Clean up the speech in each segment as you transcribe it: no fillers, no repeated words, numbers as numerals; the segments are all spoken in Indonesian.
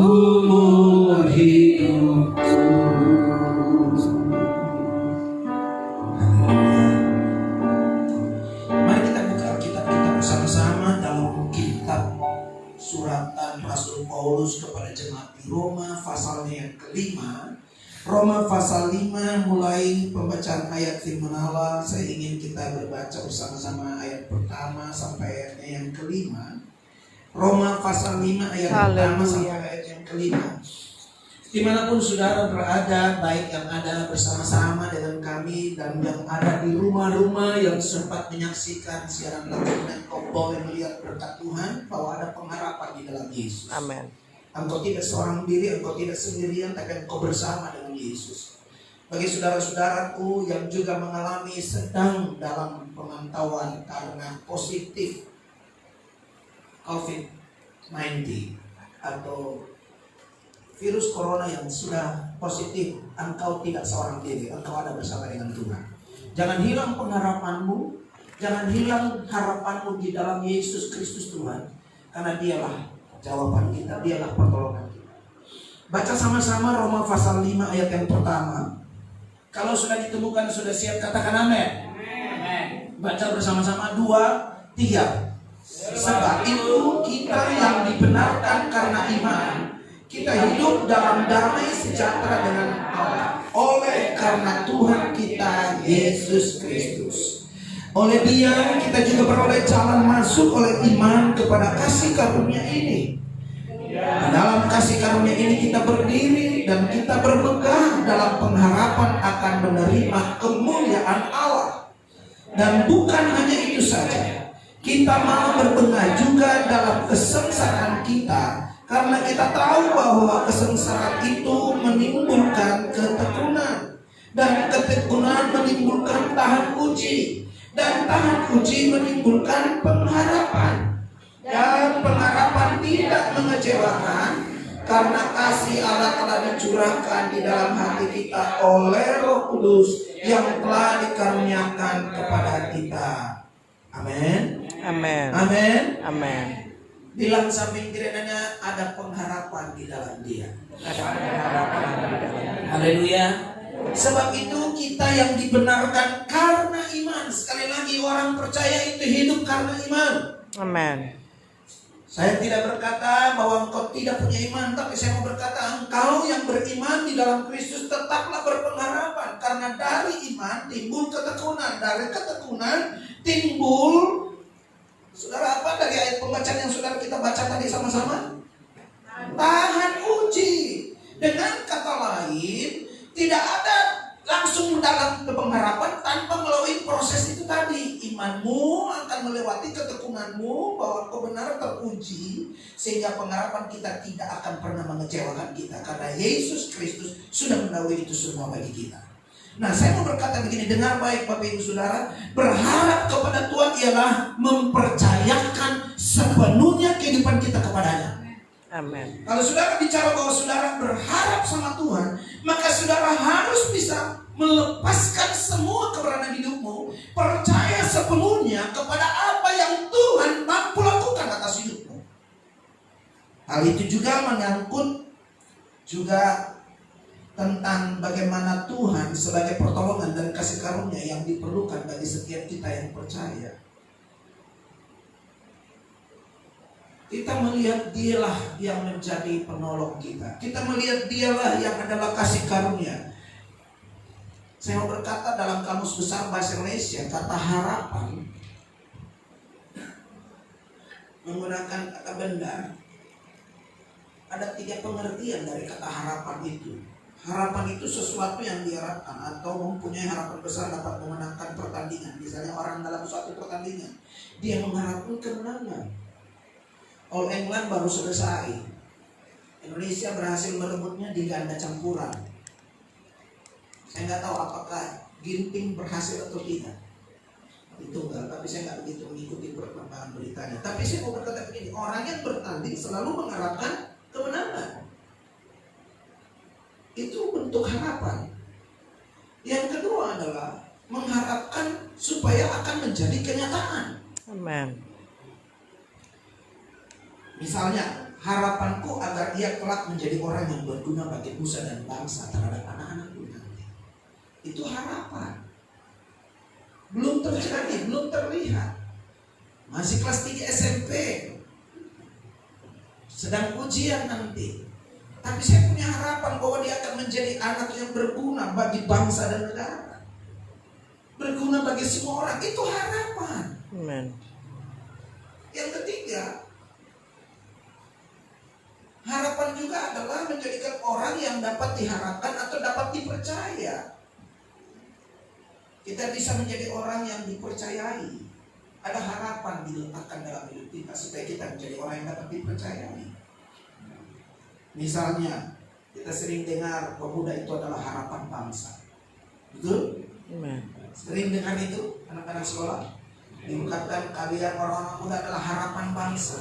seumur hidupku. Mari kita buka Alkitab kita bersama-sama dalam kitab suratan Rasul Paulus kepada jemaat di Roma, pasalnya yang kelima. Roma pasal 5, mulai pembacaan ayat firman Allah. Saya ingin kita berbaca bersama-sama ayat pertama sampai ayatnya yang kelima. Roma pasal 5 ayat pertama sampai ayat yang kelima. Dimanapun saudara berada, baik yang ada bersama-sama dengan kami dan yang ada di rumah-rumah yang sempat menyaksikan siaran langsung, dan kau boleh melihat berkat Tuhan bahwa ada pengharapan di dalam Yesus. Amin. Engkau tidak seorang diri, engkau tidak sendirian, tapi engkau bersama dengan Yesus. Bagi saudara-saudaraku yang juga mengalami sedang dalam pemantauan karena positif COVID-19 atau virus corona yang sudah positif, engkau tidak seorang diri, engkau ada bersama dengan Tuhan. Jangan hilang pengharapanmu, jangan hilang harapanmu di dalam Yesus Kristus Tuhan, karena Dialah jawaban kita, Dialah pertolongan kita. Baca sama-sama Roma pasal 5 ayat yang pertama. Kalau sudah ditemukan, sudah siap, katakan amin. Baca bersama-sama 2, 3. Sebab itu kita yang dibenarkan karena iman, kita hidup dalam damai sejahtera dengan Allah oleh karena Tuhan kita Yesus Kristus. Oleh Dia kita juga beroleh jalan masuk oleh iman kepada kasih karunia ini. Dalam kasih karunia ini kita berdiri dan kita bermegah dalam pengharapan akan menerima kemuliaan Allah. Dan bukan hanya itu saja, kita malah berbangga juga dalam kesengsaraan kita, karena kita tahu bahwa kesengsaraan itu menimbulkan ketekunan, dan ketekunan menimbulkan tahan uji, dan tahan uji menimbulkan pengharapan, dan pengharapan tidak mengecewakan, karena kasih Allah telah dicurahkan di dalam hati kita oleh Roh Kudus yang telah dikaruniakan kepada kita. Amin. Amin. Amin. Amin. Bilang samping kiranya ada pengharapan di dalam Dia. Ada pengharapan di dalam Dia. Haleluya. Sebab itu kita yang dibenarkan karena iman. Sekali lagi, orang percaya itu hidup karena iman. Amin. Saya tidak berkata bahwa engkau tidak punya iman, tapi saya mau berkata engkau yang beriman di dalam Kristus tetaplah berpengharapan. Karena dari iman timbul ketekunan, dari ketekunan timbul, saudara, apa dari ayat pembacaan yang saudara kita baca tadi sama-sama? Tahan uji. Dengan kata lain, tidak ada langsung dalam pengharapan tanpa melalui proses itu tadi. Imanmu akan melewati ketekunanmu bahwa kau benar teruji, sehingga pengharapan kita tidak akan pernah mengecewakan kita, karena Yesus Kristus sudah melalui itu semua bagi kita. Nah, saya mau berkata begini, dengar baik Bapak Ibu Saudara, berharap kepada Tuhan ialah mempercayakan sepenuhnya kehidupan kita kepadanya. Amin. Kalau saudara bicara bahwa saudara berharap sama Tuhan, maka saudara harus bisa melepaskan semua keberadaan hidupmu, percaya sepenuhnya kepada apa yang Tuhan mampu lakukan atas hidupmu. Hal itu juga menyangkut juga tentang bagaimana Tuhan sebagai pertolongan dan kasih karunia yang diperlukan bagi setiap kita yang percaya. Kita melihat Dialah yang menjadi penolong kita. Kita melihat Dialah yang adalah kasih karunia. Saya mau berkata dalam Kamus Besar Bahasa Indonesia, kata harapan menggunakan kata benda. Ada 3 pengertian dari kata harapan itu. Harapan itu sesuatu yang diharapkan atau mempunyai harapan besar dapat memenangkan pertandingan. Misalnya orang dalam suatu pertandingan, dia mengharapkan kemenangan. All England baru selesai, Indonesia berhasil merebutnya di ganda campuran. Saya nggak tahu apakah Ginting berhasil atau tidak di tunggal, tapi saya nggak begitu mengikuti perkembangan beritanya. Tapi saya mau berkata begini, orang yang bertanding selalu mengharapkan kemenangan. Itu bentuk harapan. Yang kedua adalah mengharapkan supaya akan menjadi kenyataan. Amin. Misalnya, harapanku agar ia kelak menjadi orang yang berguna bagi nusa dan bangsa terhadap anak-anakku nanti. Itu harapan. Belum terjadi, belum terlihat. Masih kelas 3 SMP. Sedang ujian nanti. Tapi saya punya harapan bahwa dia akan menjadi anak yang berguna bagi bangsa dan negara. Berguna bagi semua orang. Itu harapan. Amen. Yang ketiga, harapan juga adalah menjadikan orang yang dapat diharapkan atau dapat dipercaya. Kita bisa menjadi orang yang dipercayai. Ada harapan diletakkan dalam hidup kita supaya kita menjadi orang yang dapat dipercayai. Misalnya, kita sering dengar pemuda itu adalah harapan bangsa. Betul? Amen. Sering dengar itu anak-anak sekolah. Diungkapkan kalian orang-orang muda adalah harapan bangsa.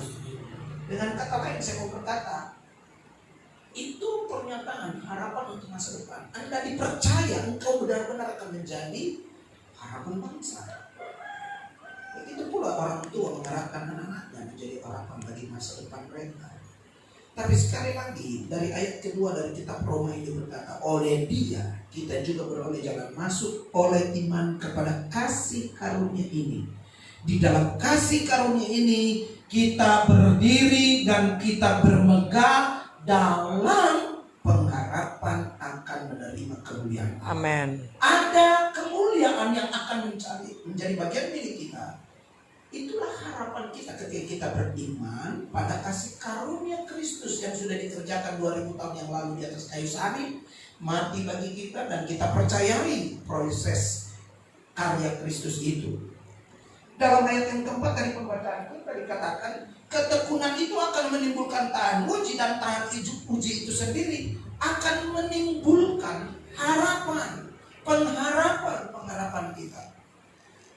Dengan kata lain saya mau berkata, itu pernyataan harapan untuk masa depan. Anda dipercaya engkau benar-benar akan menjadi harapan bangsa. Begitu pula orang tua mengharapkan anak-anaknya menjadi harapan bagi masa depan mereka. Tapi sekali lagi dari ayat kedua dari kitab Roma ini berkata, oleh dia kita juga beroleh jalan masuk oleh iman kepada kasih karunia ini. Di dalam kasih karunia ini kita berdiri dan kita bermegah dalam pengharapan akan menerima kemuliaan Allah. Amen. Ada kemuliaan yang akan menjadi bagian milik kita. Itulah harapan kita ketika kita beriman pada kasih karunia Kristus yang sudah dikerjakan 2000 tahun yang lalu di atas kayu salib, mati bagi kita, dan kita percayai proses karya Kristus itu. Dalam ayat yang keempat dari pembacaan kita dikatakan, ketekunan itu akan menimbulkan tahan uji, dan tahan uji itu sendiri akan menimbulkan harapan, pengharapan kita.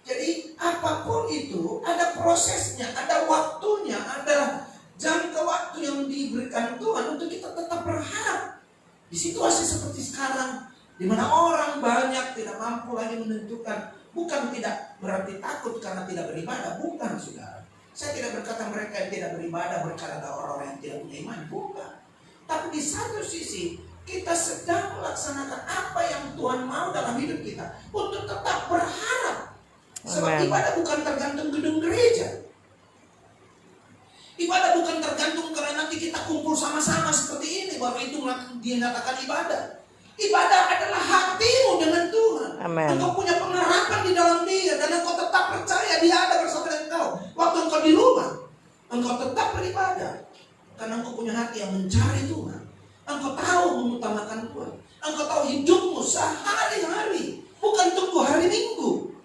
Jadi apapun itu ada prosesnya, ada waktunya, ada jangka waktu yang diberikan Tuhan untuk kita tetap berharap. Di situasi seperti sekarang, di mana orang banyak tidak mampu lagi menentukan, bukan tidak berarti takut karena tidak beribadah, bukan saudara. Saya tidak berkata mereka yang tidak beribadah berkata ada orang-orang yang tidak punya iman, bukan. Tapi di satu sisi kita sedang melaksanakan apa yang Tuhan mau dalam hidup kita untuk tetap berharap. Sebab Amen. ibadah bukan tergantung gedung gereja. Ibadah bukan tergantung karena nanti kita kumpul sama-sama seperti ini baru itu dinyatakan ibadah. Ibadah adalah hatimu dengan Tuhan. Amen. Engkau punya pengharapan di dalam Dia dan engkau tetap percaya Dia ada bersama dengan engkau. Waktu engkau di rumah, engkau tetap beribadah karena engkau punya hati yang mencari Tuhan. Engkau tahu mengutamakan Tuhan. Engkau tahu hidupmu sehari-hari, bukan tunggu hari Minggu.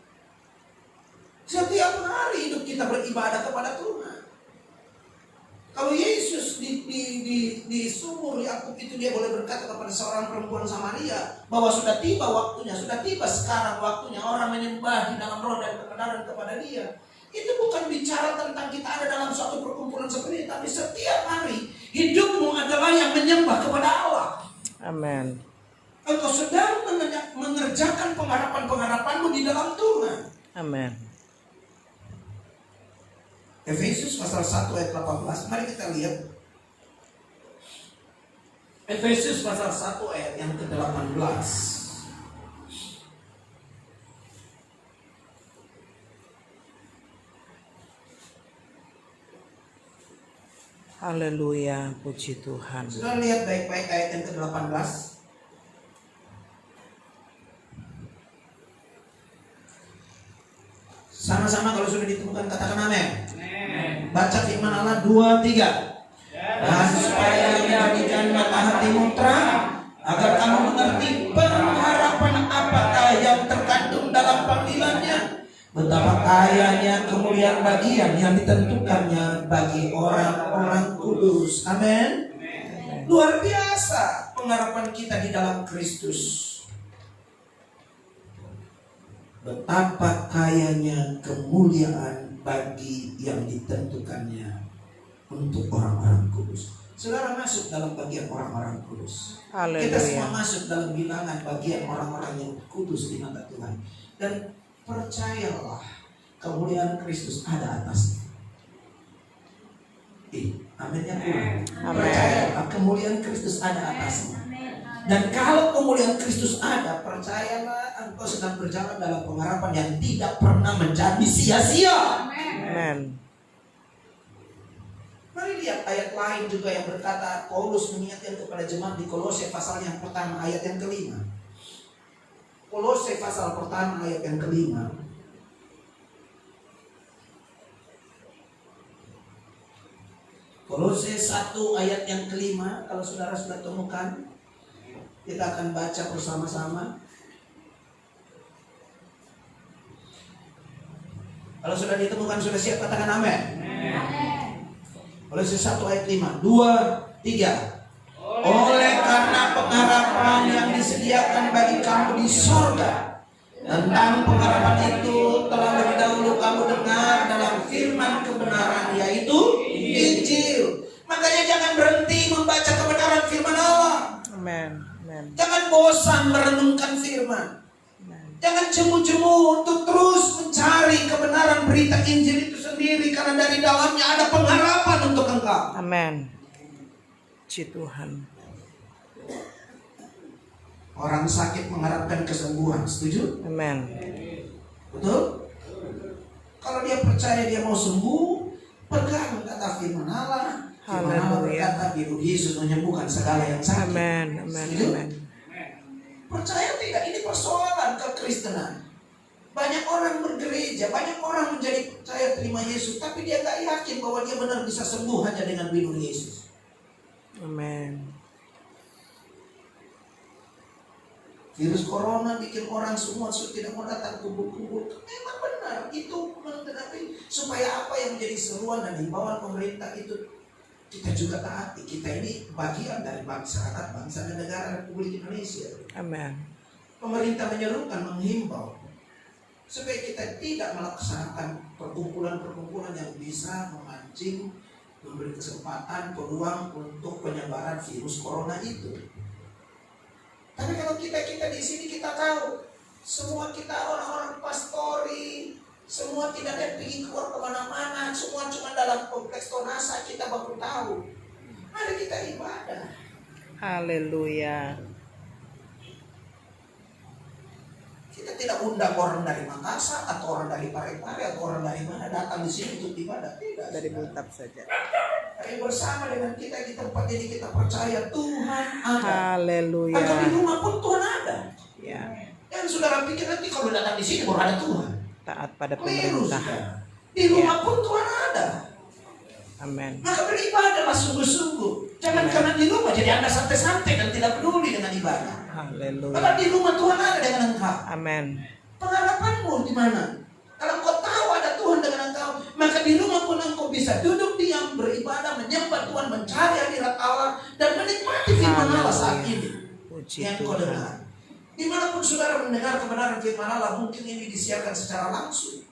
Setiap hari hidup kita beribadah kepada Tuhan. Kalau Yesus di sumur Yakub itu dia boleh berkata kepada seorang perempuan Samaria bahwa sudah tiba waktunya, sudah tiba sekarang waktunya orang menyembah di dalam roh dan kebenaran kepada Dia. Itu bukan bicara tentang kita ada dalam suatu perkumpulan seperti ini, tapi setiap hari hidupmu adalah yang menyembah kepada Allah. Amen. Engkau sedang mengerjakan pengharapan-pengharapanmu di dalam Tuhan. Amen. Efesus pasal 1 ayat 18. Mari kita lihat. Efesus pasal 1 ayat yang ke-18. Haleluya, puji Tuhan. Sudah lihat baik-baik ayat yang ke-18. Sama-sama kalau sudah ditemukan katakan amin. Baca firman Allah 2-3. Dan supaya menjadikan mata hatimu terang, agar kamu mengerti pengharapan apakah yang terkandung dalam panggilannya, betapa kayanya kemuliaan bagian yang ditentukannya bagi orang-orang kudus. Amin. Luar biasa pengharapan kita di dalam Kristus. Betapa kayanya kemuliaan bagi yang ditentukannya untuk orang-orang kudus. Saudara masuk dalam bagian orang-orang kudus. Haleluya. Kita semua masuk dalam bilangan bagian orang-orang yang kudus di mata Tuhan. Dan percayalah, kemuliaan Kristus ada atasnya. Aminnya kurang. Amin. Percayalah kemuliaan Kristus ada atasnya. Dan kalau kemuliaan Kristus ada, percayalah engkau sedang berjalan dalam pengharapan yang tidak pernah menjadi sia-sia. Amen. Mari lihat ayat lain juga yang berkata, Paulus mengingatkan kepada jemaat di Kolose pasal yang pertama ayat yang kelima. Kolose pasal pertama ayat yang kelima. Kolose 1 ayat yang kelima. Kalau saudara sudah temukan, kita akan baca bersama-sama. Kalau sudah ditemukan, sudah siap, katakan amin. Kolose 1 ayat 5, 2, 3. Oleh karena pengharapan yang disediakan bagi kamu di sorga, tentang pengharapan itu telah lebih dahulu kamu dengar dalam firman kebenaran, yaitu Injil. Makanya jangan berhenti membaca kebenaran firman Allah. Amen. Amen. Jangan bosan merenungkan firman. Jangan jemu-jemu untuk terus mencari kebenaran berita Injil itu sendiri, karena dari dalamnya ada pengharapan untuk engkau. Amen. Puji Tuhan. Orang sakit mengharapkan kesembuhan, setuju? Amen. Betul? Kalau dia percaya dia mau sembuh, pegang kata firman Allah. Firman Allah berkata, biru Yesus menyembuhkan segala yang sakit. Amen. Amen. Setuju? Amen. Percaya tidak? Ini persoalan kekristenan. Banyak orang bergereja, banyak orang menjadi percaya terima Yesus, tapi dia tak yakin bahwa dia benar bisa sembuh hanya dengan biru Yesus. Amen. Virus corona bikin orang semua tidak mau datang kumpul-kumpul. Memang benar, itu tetapi supaya apa yang menjadi seruan dan himbauan pemerintah itu kita juga taati. Kita ini bagian dari masyarakat, bangsa dan negara Republik Indonesia. Amen. Pemerintah menyerukan, menghimbau supaya kita tidak melaksanakan perkumpulan-perkumpulan yang bisa memancing, memberi kesempatan, peluang untuk penyebaran virus corona itu. Tapi kalau kita di sini kita tahu, semua kita orang-orang pastori, semua tidak ada yang pergi keluar kemana-mana, semua cuma dalam kompleks Tonasa kita baru tahu. Mari kita ibadah. Haleluya. Kita tidak undang orang dari Makassar atau orang dari Parepare atau orang dari mana datang di sini untuk ibadah. Tidak. Dari Buntap saja. Tapi bersama dengan kita di tempat ini kita percaya Tuhan ada. Haleluya. Atau di rumah pun Tuhan ada. Ya. Dan saudara pikir nanti kalau datang di sini baru ada Tuhan. Taat pada Keliru, pemerintah. saudara. Di rumah pun Tuhan ada. Amen. Maka beribadahlah sungguh-sungguh. Jangan karena di rumah jadi Anda santai-santai dan tidak peduli dengan ibadah. Haleluya. Karena di rumah Tuhan ada dengan engkau. Amen. Pengharapanmu di mana? Kalau engkau tahu ada Tuhan dengan engkau, maka di rumah pun engkau bisa duduk diam, beribadah, menyembah Tuhan, mencari hadirat Allah, dan menikmati firman Allah saat ini. Puji Yang kau Tuhan. dengar. Dimanapun saudara mendengar kebenaran firman Allah, mungkin ini disiarkan secara langsung.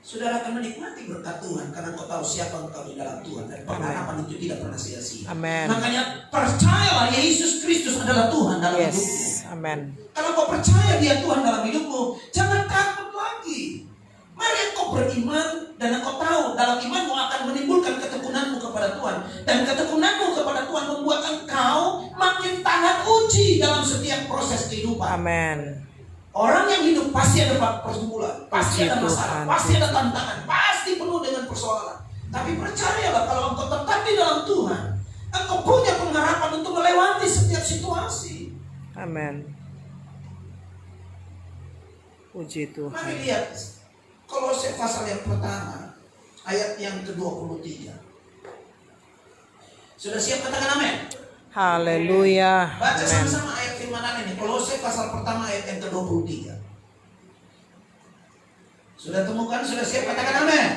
Saudara akan menikmati berkat Tuhan karena kau tahu siapa engkau di dalam Tuhan, dan pengharapan itu tidak pernah sia-sia. Amen. Makanya percayalah Yesus Kristus adalah Tuhan dalam hidupmu. Yes. Amen. Kalau kau percaya dia Tuhan dalam hidupmu, jangan takut lagi. Mari engkau beriman dan engkau tahu dalam imanmu akan menimbulkan ketekunanmu kepada Tuhan, dan ketekunanmu kepada Tuhan membuat engkau makin tahan uji dalam setiap proses kehidupan. Amen. Orang yang hidup pasti ada pergumulan, pasti ada Puji masalah, Tuhan. pasti ada tantangan, pasti penuh dengan persoalan. Tapi percayalah kalau engkau tetap di dalam Tuhan, engkau punya pengharapan untuk melewati setiap situasi. Amen. Puji Mari Tuhan. lihat Kolose pasal yang pertama, ayat yang ke-23. Sudah siap, katakan amin. Haleluya. Baca Amen. sama-sama ayat firman Allah ini, Kolose pasal pertama ayat yang ke-23. Sudah temukan, sudah siap, katakan amin.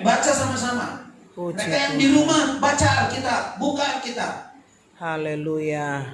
Baca sama-sama. Puji Mereka yang di Tuhan. rumah, baca Alkitab, buka Alkitab. Haleluya.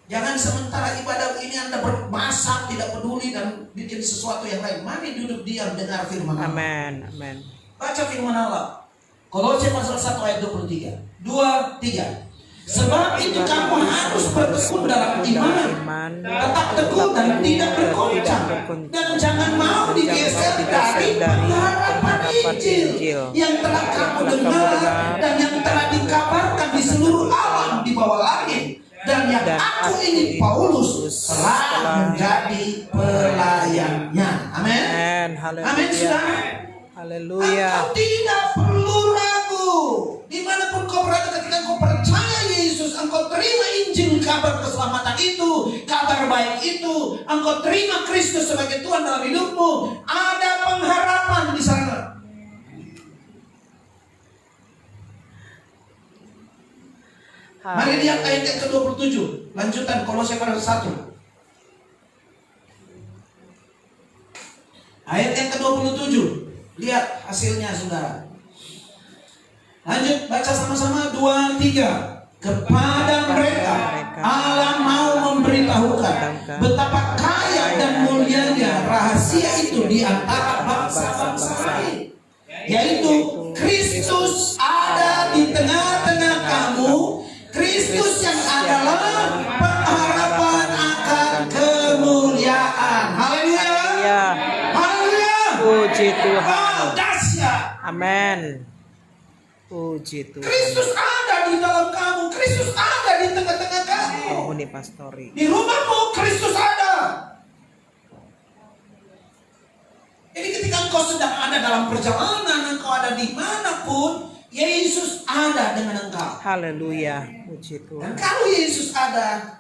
Jangan sementara ibadah ini Anda bermasak, tidak peduli dan bikin sesuatu yang lain. Mari duduk diam dengar firman Allah. Amen. Amen. Baca firman Allah. Kolose pasal 1 ayat 23. 2, 3. Sebab itu kamu harus bertekun dalam iman, tetap teguh dan tidak bergoncang, dan jangan mau digeser dari pengharapan Injil yang telah kamu dengar dan yang telah dikabarkan di seluruh alam di bawah langit, dan yang aku ini Paulus telah menjadi pelayannya. Amin. Amin, saudara. Haleluya. Engkau tidak perlu ragu. Dimanapun kau berada, ketika kau percaya Yesus, engkau terima Injil, kabar keselamatan itu, kabar baik itu, engkau terima Kristus sebagai Tuhan dalam hidupmu, ada pengharapan di sana. Mari lihat ayat yang ke-27, lanjutan Kolose pasal 1. Ayat yang ke-27, lihat hasilnya, saudara. Lanjut, baca sama-sama, 2, 3. Kepada mereka Allah mau memberitahukan betapa kaya dan mulianya rahasia itu di antara bangsa-bangsa lain, yaitu Kristus ada di tengah-tengah kamu, Kristus yang adalah pengharapan akan kemuliaan. Haleluya. Haleluya. Puji Tuhan. Oh, dahsyat. Amin. Puji Tuhan. Kristus ada di dalam kamu, Kristus ada di tengah-tengah kamu. Penghuni pastori. Di rumahmu Kristus ada. Jadi ketika engkau sedang ada dalam perjalanan, engkau ada dimanapun, Yesus ada dengan engkau. Haleluya. Puji Dan Tuhan. kalau Yesus ada,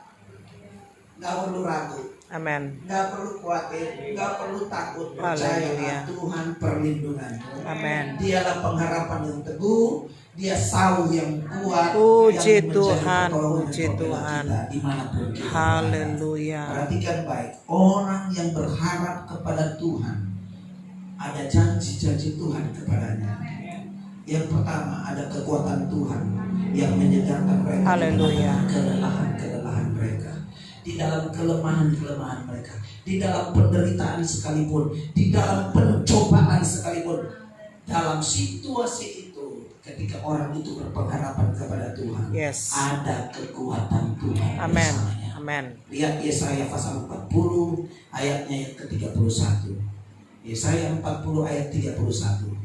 gak perlu ragu, Amin. gak perlu khawatir, gak perlu takut. Haleluya. Percayalah Tuhan perlindungan. Amin. Dialah pengharapan yang teguh, Dia sauh yang kuat. Puji yang menjadi Tuhan, pertolongan puji dan pembela Tuhan. kita dimanapun kita berada. Haleluya. Perhatikan baik, orang yang berharap kepada Tuhan, ada janji-janji Tuhan kepadanya. Yang pertama, ada kekuatan Tuhan yang menyegarkan mereka. Haleluya. Kelelahan-kelelahan mereka, di dalam kelemahan-kelemahan mereka, di dalam penderitaan sekalipun, di dalam pencobaan sekalipun, dalam situasi itu, ketika orang itu berpengharapan kepada Tuhan, Yes. ada kekuatan Tuhan. Amin. bersamanya. Amin. Lihat Yesaya pasal 40 ayatnya yang ke-31. Yesaya 40 ayat 31.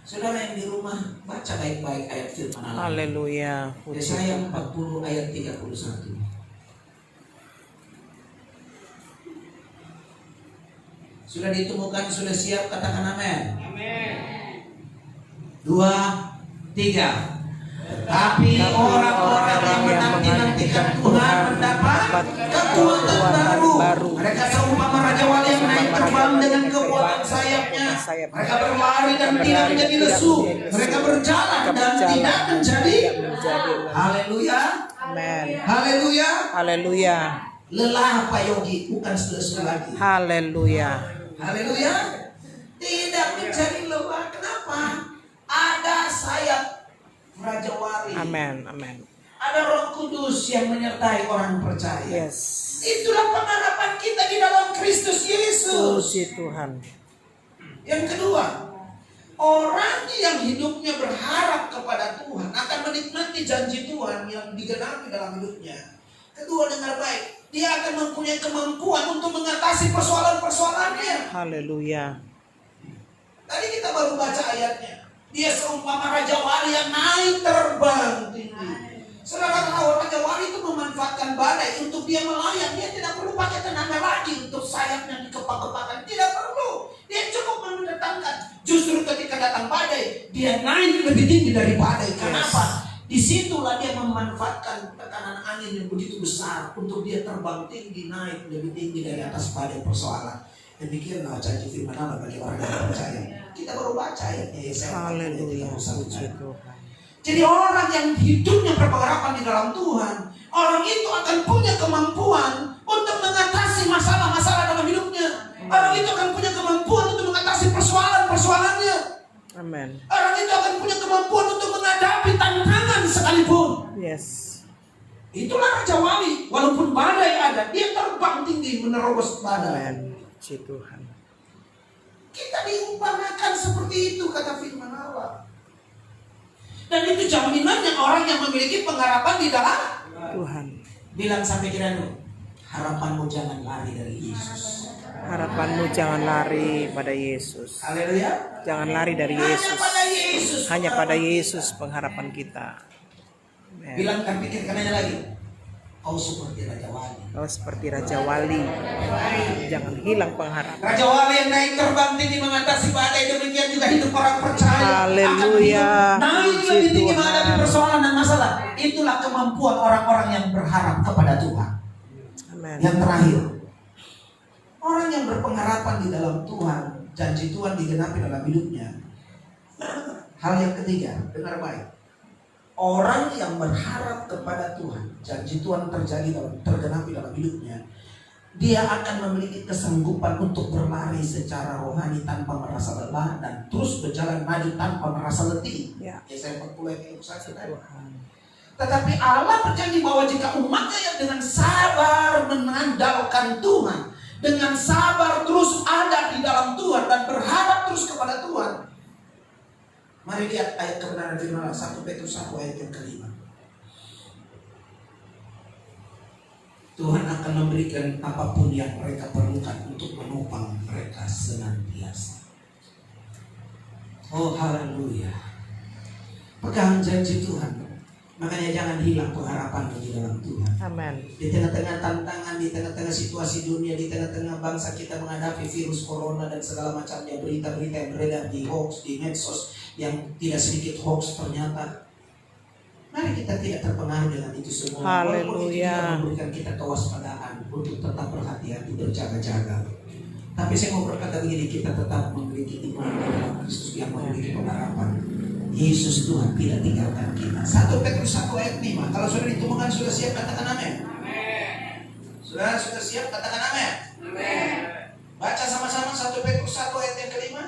Saudara yang di rumah, baca baik-baik ayat firman Allah. Haleluya. Puji Yesaya Tuhan. 40 ayat 31. Sudah ditemukan, sudah siap, katakan amin. Amin. 2, 3. Tapi orang-orang yang menanti-nantikan Tuhan mendapat kekuatan baru. Mereka seumpama raja wali yang naik terbang dengan kekuatan sayapnya. Mereka berlari dan tidak menjadi lesu. Mereka berjalan dan tidak menjadi. Haleluya. Amin. Haleluya. Haleluya. Lelah Pak Yogi, bukan lesu lagi. Haleluya. Haleluya. Tidak menjadi lelah. Kenapa? Ada sayap Raja Wali. Amin. Amin. Ada Roh Kudus yang menyertai orang percaya. Yes. Itulah pengharapan kita di dalam Kristus Yesus. Puji Tuhan. Yang kedua, orang yang hidupnya berharap kepada Tuhan akan menikmati janji Tuhan yang digenapi dalam hidupnya. Kedua, dengar baik, dia akan mempunyai kemampuan untuk mengatasi persoalan-persoalannya. Haleluya. Tadi kita baru baca ayatnya. Dia seumpama Raja Wali yang naik terbang tinggi. Saudara tahu, Raja Wali itu memanfaatkan badai untuk dia melayang. Dia tidak perlu pakai tenaga lagi untuk sayapnya dikepak-kepakan. Tidak perlu. Dia cukup mendatangkan. Justru ketika datang badai, dia naik lebih tinggi dari badai. Kenapa? Disitulah dia memanfaatkan tekanan angin yang begitu besar untuk dia terbang tinggi, naik lebih tinggi dari atas badai persoalan. Demikianlah janji firman Allah bagi orang yang percaya. Kita baru baca ayatnya Yesaya. Haleluya. Puji Tuhan. Jadi orang yang hidupnya berpengharapan di dalam Tuhan, orang itu akan punya kemampuan untuk mengatasi masalah-masalah dalam hidupnya. Orang itu akan punya kemampuan untuk mengatasi persoalan-persoalannya. Amin. Orang itu akan punya kemampuan untuk menghadapi tantangan sekalipun. Yes. Itulah Raja Wali. Walaupun badai ada, dia terbang tinggi menerobos badai. Amin. Puji Tuhan. Kita diumpamakan seperti itu, kata firman Allah. Dan itu jaminannya orang yang memiliki pengharapan di dalam Tuhan. bilang sampai kiranya harapanmu jangan lari dari Yesus. Harapanmu jangan lari pada Yesus. Haleluya. Jangan lari dari Hanya Yesus. pada Yesus. Hanya pada Yesus pengharapan kita. Amen. Bilang kan pikirkan aja lagi. Kau seperti Raja Wali. Kau seperti Raja Wali. Jangan hilang pengharapan. Raja Wali yang naik terbang tinggi mengatasi badai, demikian juga hidup orang percaya. Haleluya. Akan hidup naik Puji lebih tinggi Tuhan. menghadapi persoalan dan masalah. Itulah kemampuan orang-orang yang berharap kepada Tuhan. Amen. Yang terakhir, orang yang berpengharapan di dalam Tuhan, janji Tuhan digenapi dalam hidupnya. Hal yang ketiga, dengar baik. Orang yang berharap kepada Tuhan, janji Tuhan tergenapi dalam hidupnya, dia akan memiliki kesanggupan untuk berlari secara rohani tanpa merasa lelah dan terus berjalan maju tanpa merasa letih. Ya. Yesaya 40 ayat 1 tadi. Tuhan. Tetapi Allah berjanji bahwa jika umatnya yang dengan sabar mengandalkan Tuhan, dengan sabar terus ada di dalam Tuhan dan berharap terus kepada Tuhan. Mari lihat ayat kebenaran firman Allah 1 Petrus 1 ayat yang kelima. Tuhan akan memberikan apapun yang mereka perlukan untuk menopang mereka senantiasa. Oh haleluya. Pegang janji Tuhan. Makanya jangan hilang pengharapan di dalam Tuhan. Amen. Di tengah-tengah tantangan, di tengah-tengah situasi dunia, di tengah-tengah bangsa kita menghadapi virus corona dan segala macamnya, berita-berita yang beredar di hoax, di medsos, yang tidak sedikit hoax ternyata. Mari kita tidak terpengaruh dengan itu semua. Walaupun itu Haleluya. juga memberikan kita kewaspadaan untuk tetap berhati-hati, berjaga-jaga. Tapi saya mau berkata begini, kita tetap memiliki iman dalam Kristus yang memiliki pengharapan. Yesus Tuhan tidak tinggalkan kita. 1 Petrus 1 ayat 5. Kalau sudah ditemukan, sudah siap katakan amin. Sudah siap katakan amin. Baca sama-sama 1 Petrus 1 ayat yang kelima.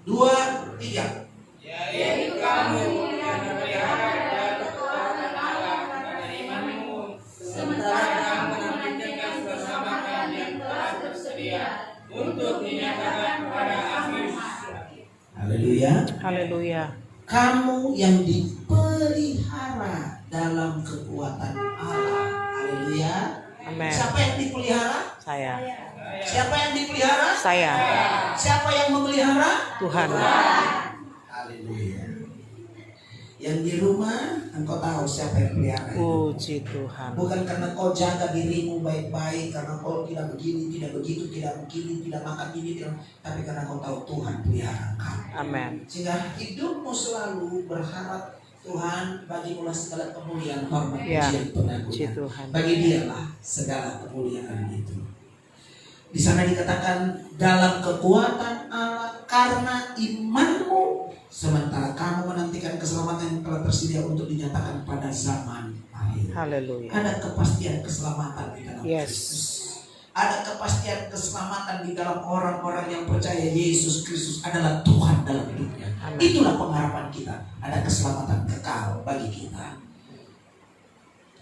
2, 3. Yaitu kamu yang memelihara kekuatan Allah pada imanmu, sementara kamu menantikan keselamatan yang telah tersedia untuk dinyatakan pada akhir. Haleluya. Haleluya. Kamu yang dipelihara dalam kekuatan Allah. Haleluya. Amen. Siapa yang dipelihara? Saya. Siapa yang dipelihara? Saya. Siapa yang memelihara? Tuhan. Haleluya. Yang di rumah, engkau tahu siapa yang pelihara itu. Puji Tuhan. Bukan karena kau jaga dirimu baik-baik, karena kau tidak begini, tidak begitu, tidak begini, tidak makan ini, tidak, tapi karena kau tahu Tuhan pelihara engkau. Amen. Sehingga hidupmu selalu berharap Tuhan bagimulah segala kemuliaan, hormat, Ya. pujian, Puji pengagungan. Tuhan. Bagi Dialah segala kemuliaan itu. Di sana dikatakan dalam kekuatan Allah karena imanmu, sementara kamu menantikan keselamatan yang telah tersedia untuk dinyatakan pada zaman akhir. Haleluya. Ada kepastian keselamatan di dalam Yes. Kristus. Ada kepastian keselamatan di dalam orang-orang yang percaya Yesus Kristus adalah Tuhan dalam hidupnya. Amen. Itulah pengharapan kita. Ada keselamatan kekal bagi kita.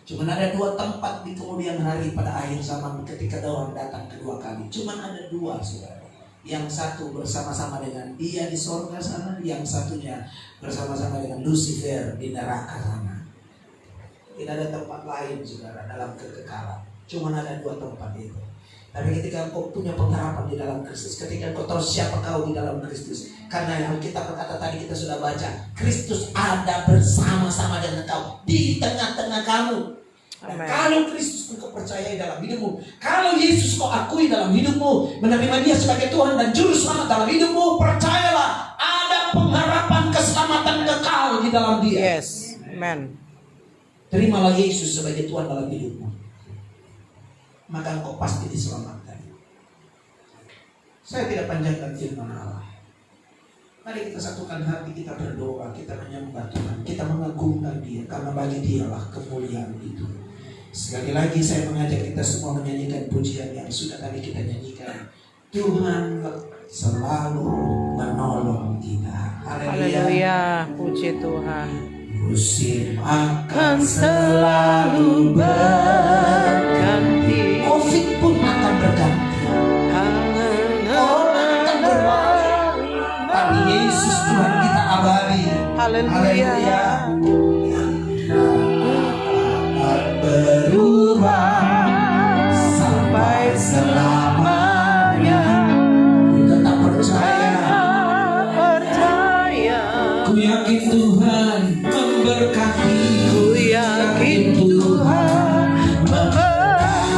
Cuma ada 2 tempat di kemudian hari pada akhir zaman ketika Tuhan datang kedua kali. Cuma ada 2, saudara. Yang satu bersama-sama dengan Dia di sorga sana, yang satunya bersama-sama dengan Lucifer di neraka sana. Tidak ada tempat lain, saudara, dalam kekekalan. Cuma ada 2 tempat itu. Tapi ketika engkau punya pengharapan di dalam Kristus, ketika engkau tahu siapa kau di dalam Kristus, karena yang kita berkata tadi kita sudah baca, Kristus ada bersama-sama dengan kau di tengah-tengah kamu. Dan Amen. kalau Kristus engkau percayai dalam hidupmu, kalau Yesus kau akui dalam hidupmu, menerima Dia sebagai Tuhan dan Juru Selamat dalam hidupmu, percayalah ada pengharapan keselamatan kekal di dalam Dia. Yes. Amen. Terimalah Yesus sebagai Tuhan dalam hidupmu, maka engkau pasti diselamatkan. Saya tidak panjangkan firman Allah. Mari kita satukan hati, kita berdoa, kita menyembah Tuhan, kita mengagungkan Dia, karena bagi Dialah kemuliaan itu. Sekali lagi saya mengajak kita semua menyanyikan pujian yang sudah tadi kita nyanyikan. Tuhan selalu menolong kita. Haleluya. Haleluya. Puji Tuhan. Musim akan selalu berganti. Covid pun akan berganti. Orang akan berlalu. Tapi Yesus Tuhan kita abadi. Haleluya. Tak berubah sampai selamanya. Tetap percaya. Ku yakin Tuhan memberkati. Ku yakin Tuhan memberkati.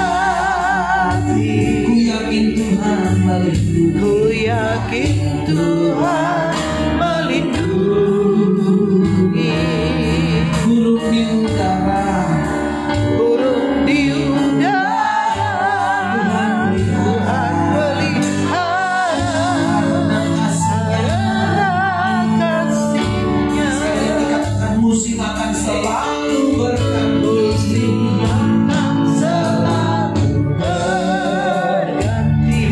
Ku yakin Tuhan melindungi. Ku yakin Tuhan melindungi. Burung di udara, Burung di udara, Tuhan Tuhan pelihara. Kasih-Nya. Sekali dikatakan musim akan selalu berganti. Akan selalu berganti.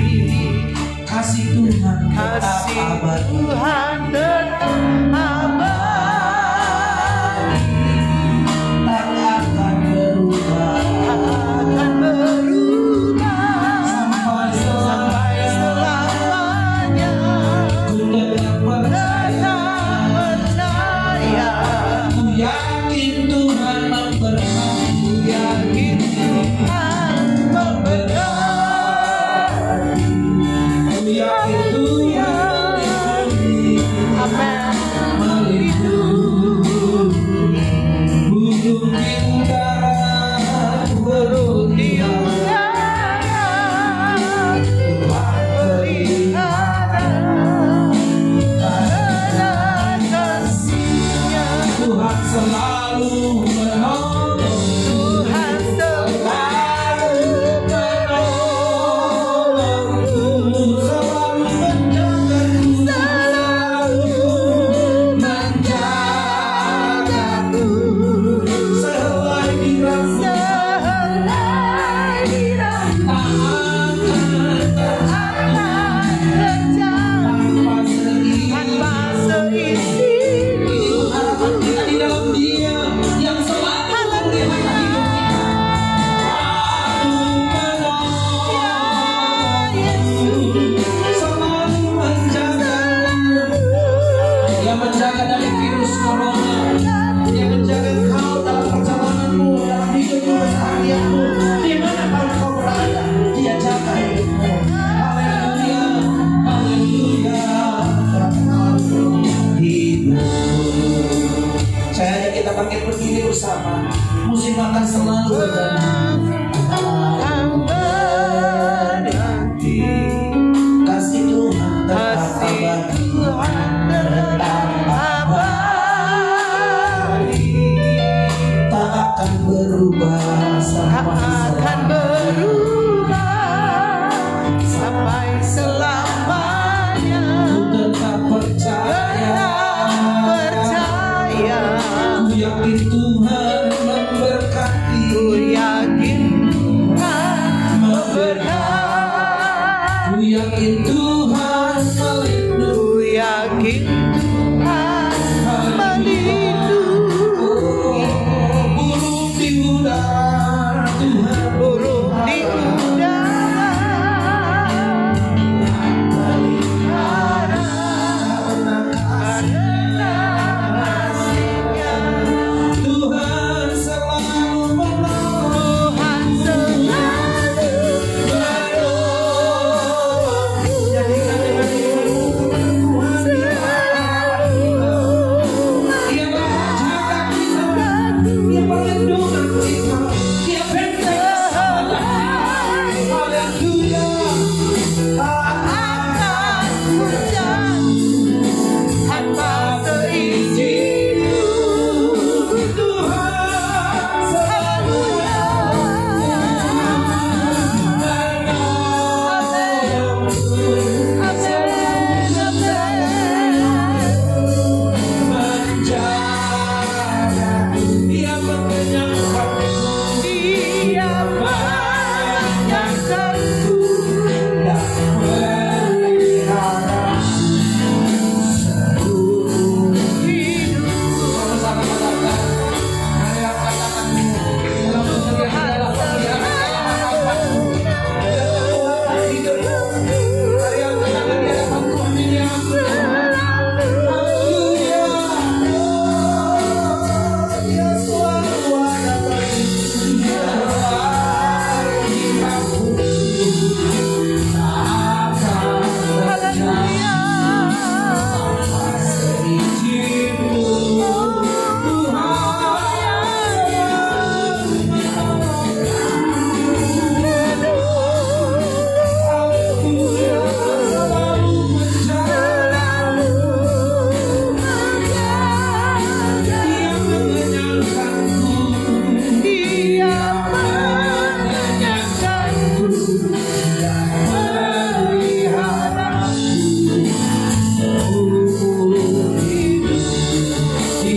Kasih Tuhan tetap Kasih abadi. Tuhan tetap abadi. Tak akan berubah Akan berubah sampai sampai selamanya. Ku tetap percaya. Ku yakin Tuhan memberkati. Ku yakin Tuhan memberkati. Ku yakin Tuhan melindungi. Amin. Melindungi. Burung di udara, burung di Udara, Tuhan pelihara. Karena kasih-Nya. Tuhan selalu menolong. Tuhan selalu Menolongku, selalu menjagaku, menjagaku. Sehelai dirasa, sehelai dirasa tanpa seizin. tanpa seizin. Itu harapan kita di dalam Dia yang selalu memelihara hidup kita. Selalu menjaga. Dia menjaga dari virus corona. Dia menjaga kau dalam perjalananmu, dalam hidupmu, keseharianmu. Di mana kau berada, Dia jaga hidupmu. Haleluya, haleluya. Hidupmu. Saya ajak kita bangkit berdiri bersama. Musim akan selalu berganti. Akan berganti. Kasih Tuhan tetap Kasih abadi. Tuhan tetap abadi. Tak akan berubah Tak sampai akan berubah sampai selamanya. Ku tetap percaya. Percaya. Ku yakin Tuhan memberkati. Ku yakin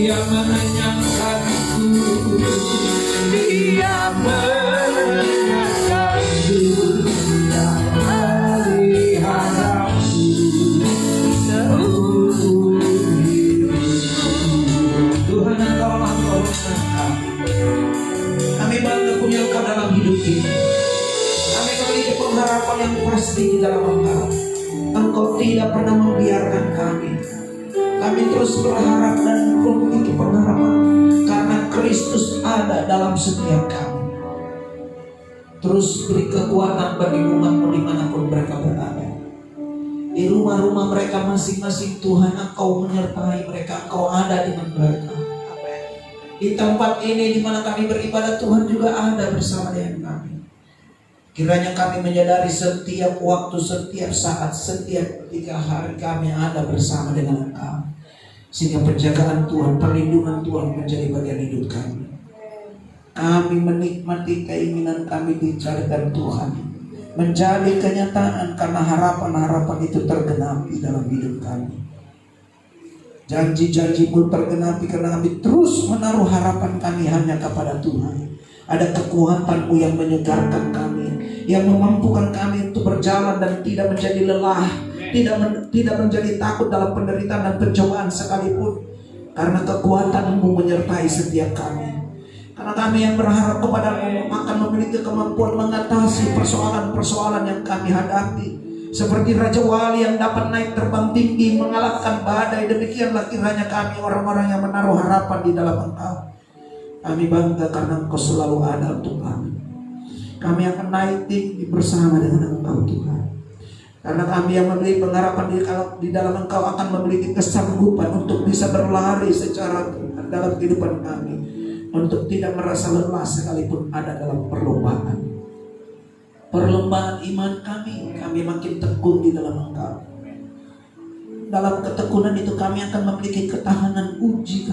Dia mengenyangkanku, Dia mengenyangkanku, Dia meliharapku seumur hidupku. Tuhan, Engkaulah tolongan kami. Kami bangga punya Engkau dalam hidup ini. Kami memiliki pengharapan yang pasti di dalam Engkau. Engkau tidak pernah membiarkan kami. Kami terus berharap dan memiliki pengharapan karena Kristus ada dalam setiap kami. Terus beri kekuatan bagi umat-Mu dimanapun mereka berada. Di rumah-rumah mereka masing-masing, Tuhan, Engkau menyertai mereka, Engkau ada dengan mereka. Di tempat ini di mana kami beribadah, Tuhan juga ada bersama dengan kami. Kiranya kami menyadari setiap waktu, setiap saat, setiap 3 hari kami ada bersama dengan Engkau. Sehingga penjagaan Tuhan, perlindungan Tuhan menjadi bagian hidup kami. Kami menikmati keinginan kami dicarikan Tuhan menjadi kenyataan karena harapan-harapan itu tergenapi dalam hidup kami. Janji-janji-Mu tergenapi karena kami terus menaruh harapan kami hanya kepada Tuhan. Ada kekuatan-Mu yang menyegarkan kami, yang memampukan kami untuk berjalan dan tidak menjadi lelah, tidak menjadi takut dalam penderitaan dan pencobaan sekalipun, karena kekuatan-Mu menyertai setiap kami. Karena kami yang berharap kepada-Mu akan memiliki kemampuan mengatasi persoalan-persoalan yang kami hadapi. Seperti Raja Wali yang dapat naik terbang tinggi mengalahkan badai, demikianlah kiranya kami orang-orang yang menaruh harapan di dalam Engkau. Kami bangga karena Engkau selalu ada untuk kami. Kami akan naik tinggi bersama dengan Engkau, Tuhan. Karena kami yang memiliki pengharapan di dalam Engkau akan memiliki kesanggupan untuk bisa berlari secara dalam kehidupan kami, untuk tidak merasa lelah sekalipun ada dalam perlombaan iman kami makin tekun di dalam Engkau. Dalam ketekunan itu kami akan memiliki ketahanan uji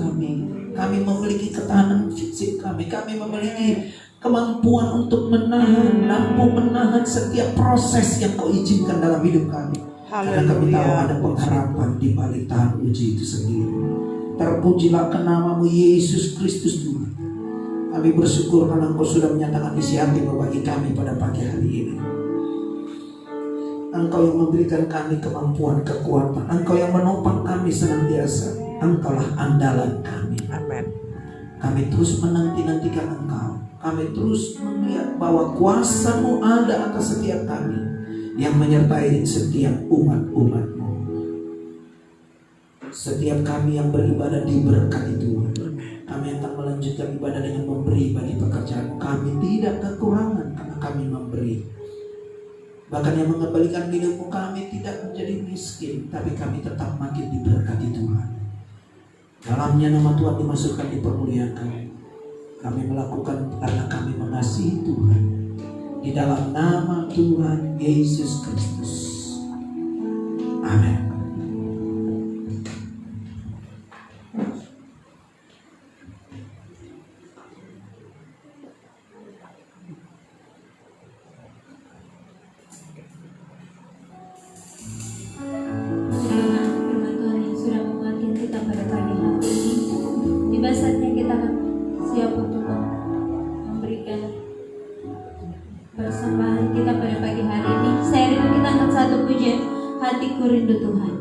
kami memiliki ketahanan fisik kami memiliki kemampuan untuk menahan setiap proses yang Kau izinkan dalam hidup kami. Karena kami tahu ada pengharapan di balik tahan uji itu sendiri. Terpujilah nama-Mu Yesus Kristus Tuhan. Kami bersyukur karena Engkau sudah menyatakan isi hati-Mu bagi kami pada pagi hari ini. Engkau yang memberikan kami kemampuan, kekuatan. Engkau yang menopang kami senantiasa. Engkaulah andalan kami. Amin. Kami terus menanti-nantikan Engkau. Kami terus melihat bahwa kuasa-Mu ada atas setiap kami, yang menyertai setiap umat-umat-Mu. Setiap kami yang beribadah diberkati Tuhan. Kami akan melanjutkan ibadah dengan memberi bagi pekerjaan. Kami tidak kekurangan karena kami memberi. Bahkan yang mengembalikan hidupmu, kami tidak menjadi miskin, tapi kami tetap makin diberkati Tuhan. Dalamnya nama Tuhan dimasukkan, dipermuliakan. Kami melakukan karena kami mengasihi Tuhan. Di dalam nama Tuhan Yesus Kristus. Amin. Saatnya kita akan siap untuk memberikan persembahan kita pada pagi hari ini. Saya rindu kita angkat satu pujian, Hatiku Rindu Tuhan.